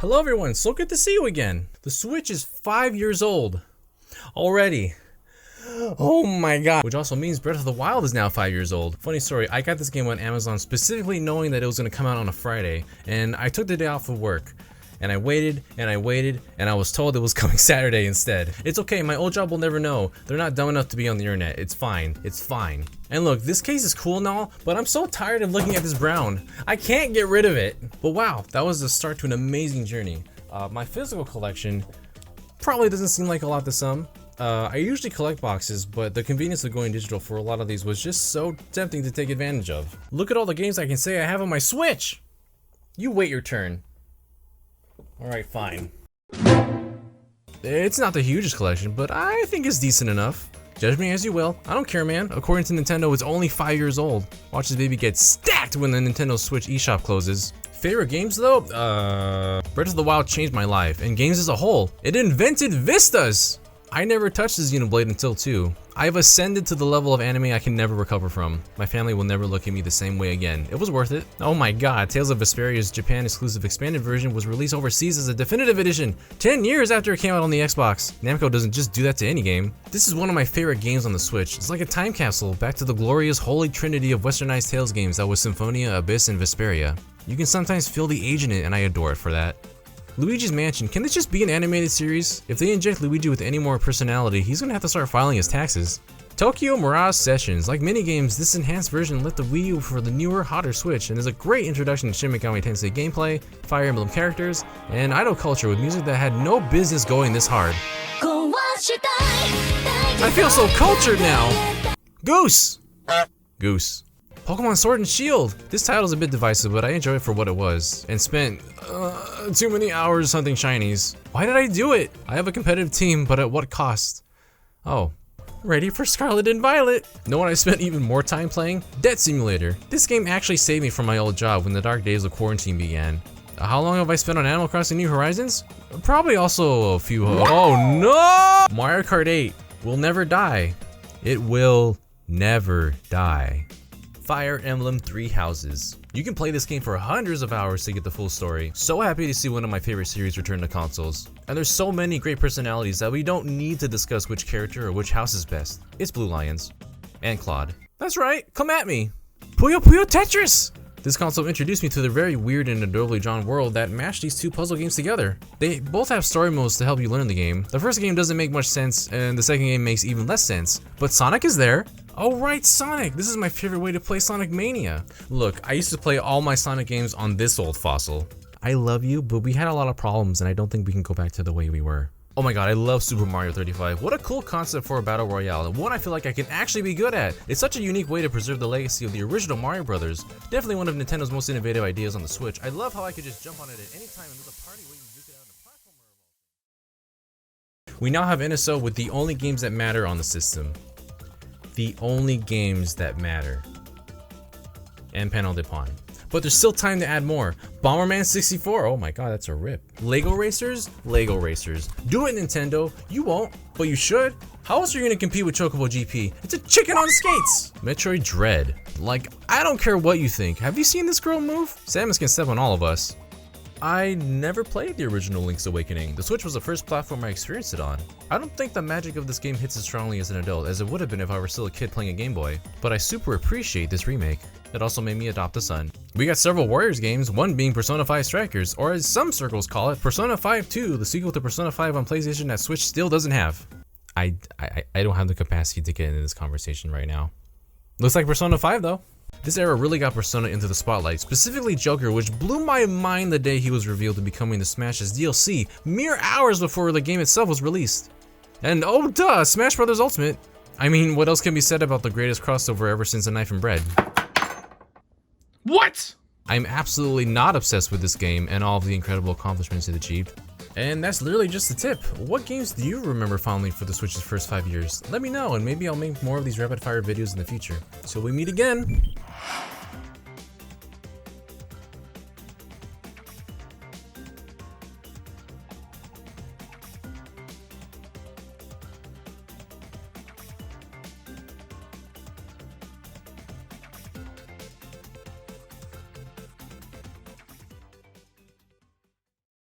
Hello everyone, so good to see you again. The Switch is 5 years old already. Oh my god. Which also means Breath of the Wild is now 5 years old. Funny story, I got this game on Amazon specifically knowing that it was going to come out on a Friday, and I took the day off of work. And I waited, and I waited, and I was told it was coming Saturday instead. It's okay, my old job will never know. They're not dumb enough to be on the internet. It's fine. It's fine. And look, this case is cool and all, but I'm so tired of looking at this brown. I can't get rid of it. But wow, that was the start to an amazing journey. My physical collection probably doesn't seem like a lot to some. I usually collect boxes, but the convenience of going digital for a lot of these was just so tempting to take advantage of. Look at all the games I can say I have on my Switch! You wait your turn. Alright, fine. It's not the hugest collection, but I think it's decent enough. Judge me as you will. I don't care, man. According to Nintendo, it's only 5 years old. Watch this baby get stacked when the Nintendo Switch eShop closes. Favorite games though? Breath of the Wild changed my life, and games as a whole. It invented vistas! I never touched the Xenoblade until 2. I've ascended to the level of anime I can never recover from. My family will never look at me the same way again. It was worth it. Oh my god, Tales of Vesperia's Japan exclusive expanded version was released overseas as a definitive edition 10 years after it came out on the Xbox. Namco doesn't just do that to any game. This is one of my favorite games on the Switch. It's like a time capsule back to the glorious holy trinity of westernized Tales games that was Symphonia, Abyss, and Vesperia. You can sometimes feel the age in it, and I adore it for that. Luigi's Mansion, can this just be an animated series? If they inject Luigi with any more personality, he's gonna have to start filing his taxes. Tokyo Mirage Sessions, like minigames, this enhanced version left the Wii U for the newer, hotter Switch and is a great introduction to Shin Megami Tensei gameplay, Fire Emblem characters, and idol culture with music that had no business going this hard. I feel so cultured now! Goose! Goose. Pokemon Sword and Shield! This title's a bit divisive, but I enjoy it for what it was, and spent too many hours hunting shinies. Why did I do it? I have a competitive team, but at what cost? Oh, ready for Scarlet and Violet! Know what I spent even more time playing? Debt Simulator. This game actually saved me from my old job when the dark days of quarantine began. How long have I spent on Animal Crossing New Horizons? Probably also a few. Oh no! Mario Kart 8 will never die. It will never die. Fire Emblem Three Houses. You can play this game for hundreds of hours to get the full story. So happy to see one of my favorite series return to consoles. And there's so many great personalities that we don't need to discuss which character or which house is best. It's Blue Lions. And Claude. That's right, come at me! Puyo Puyo Tetris! This console introduced me to the very weird and adorably drawn world that mashed these two puzzle games together. They both have story modes to help you learn the game. The first game doesn't make much sense, and the second game makes even less sense. But Sonic is there. Oh right, Sonic! This is my favorite way to play Sonic Mania. Look, I used to play all my Sonic games on this old fossil. I love you, but we had a lot of problems and I don't think we can go back to the way we were. Oh my god, I love Super Mario 35. What a cool concept for a battle royale, and one I feel like I can actually be good at. It's such a unique way to preserve the legacy of the original Mario Brothers. Definitely one of Nintendo's most innovative ideas on the Switch. I love how I could just jump on it at any time and there's a party waiting to duke it out in a platformer. We now have NSO with the only games that matter on the system. The only games that matter. And Panel de Pon. But there's still time to add more. Bomberman 64, oh my god, that's a rip. Lego Racers? Lego Racers. Do it, Nintendo. You won't, but you should. How else are you gonna compete with Chocobo GP? It's a chicken on skates! Metroid Dread. Like, I don't care what you think. Have you seen this girl move? Samus can step on all of us. I never played the original Link's Awakening. The Switch was the first platform I experienced it on. I don't think the magic of this game hits as strongly as an adult as it would have been if I were still a kid playing a Game Boy, but I super appreciate this remake. It also made me adopt a son. We got several Warriors games, one being Persona 5 Strikers, or as some circles call it, Persona 5 2, the sequel to Persona 5 on PlayStation that Switch still doesn't have. I don't have the capacity to get into this conversation right now. Looks like Persona 5 though. This era really got Persona into the spotlight, specifically Joker, which blew my mind the day he was revealed to be coming to Smash's DLC, mere hours before the game itself was released. And oh duh, Smash Bros. Ultimate. I mean, what else can be said about the greatest crossover ever since A Knife and Bread? What? I'm absolutely not obsessed with this game and all of the incredible accomplishments it achieved. And that's literally just the tip. What games do you remember fondly for the Switch's first 5 years? Let me know, and maybe I'll make more of these rapid fire videos in the future. Till we meet again.